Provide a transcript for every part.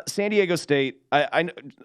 San Diego State,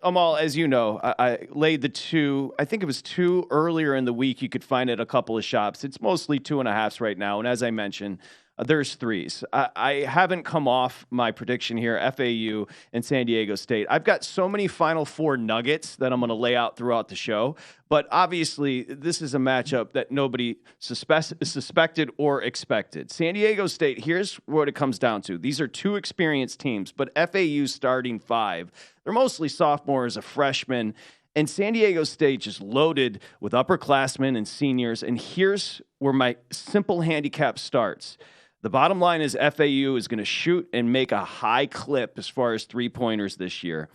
Amal, as you know, I laid the 2. I think it was 2 earlier in the week. You could find it at a couple of shops. It's mostly 2.5s right now. And as I mentioned, there's 3s. I haven't come off my prediction here, FAU and San Diego State. I've got so many Final Four nuggets that I'm going to lay out throughout the show. But obviously, this is a matchup that nobody suspected or expected. San Diego State, here's what it comes down to. These are 2 experienced teams, but FAU starting 5. They're mostly sophomores, a freshman. And San Diego State just loaded with upperclassmen and seniors. And here's where my simple handicap starts. The bottom line is FAU is going to shoot and make a high clip as far as 3-pointers this year.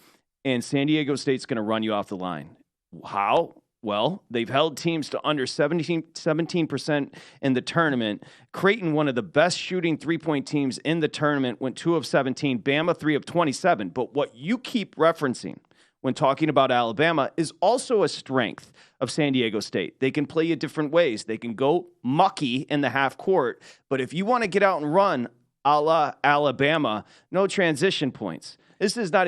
And San Diego State's going to run you off the line. How? Well, they've held teams to under 17% in the tournament. Creighton, one of the best shooting 3-point teams in the tournament, went 2 of 17. Bama, 3 of 27. But what you keep referencing when talking about Alabama is also a strength of San Diego State. They can play you different ways. They can go mucky in the half court, but if you want to get out and run a la Alabama, no transition points. This is not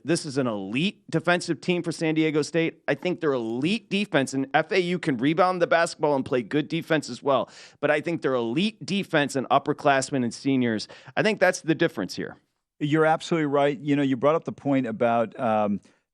this is an elite defensive team for San Diego State. I think they're elite defense, and FAU can rebound the basketball and play good defense as well. But I think they're elite defense and upperclassmen and seniors. I think that's the difference here. You're absolutely right. You know, you brought up the point about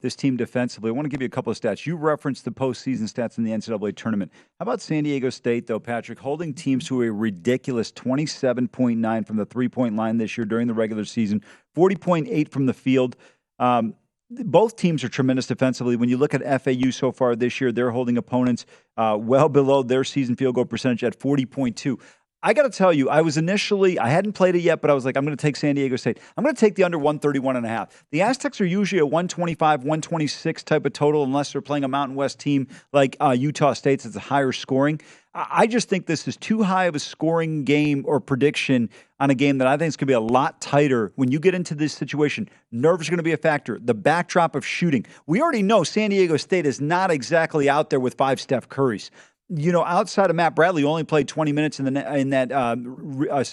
this team defensively. I want to give you a couple of stats. You referenced the postseason stats in the NCAA tournament. How about San Diego State, though, Patrick, holding teams to a ridiculous 27.9 from the three-point line this year during the regular season, 40.8 from the field. Both teams are tremendous defensively. When you look at FAU so far this year, they're holding opponents well below their season field goal percentage at 40.2. I got to tell you, I hadn't played it yet, but I was like, I'm going to take San Diego State. I'm going to take the under 131.5. The Aztecs are usually a 125, 126 type of total unless they're playing a Mountain West team like Utah State's. It's a higher scoring. I just think this is too high of a scoring game or prediction on a game that I think is going to be a lot tighter when you get into this situation. Nerves are going to be a factor. The backdrop of shooting. We already know San Diego State is not exactly out there with 5 Steph Currys. You know, outside of Matt Bradley, who only played 20 minutes in that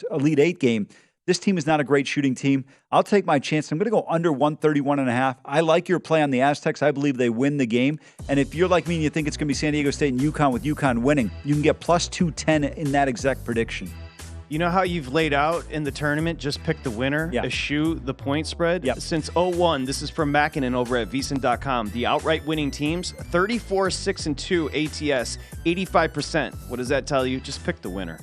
Elite 8 game. This team is not a great shooting team. I'll take my chance. I'm going to go under 131.5. I like your play on the Aztecs. I believe they win the game. And if you're like me and you think it's going to be San Diego State and UConn with UConn winning, you can get plus 210 in that exact prediction. You know how you've laid out in the tournament, just pick the winner, eschew the point spread? Yep. Since 01, this is from Mackinnon over at VSiN.com. The outright winning teams, 34-6-2 ATS, 85%. What does that tell you? Just pick the winner.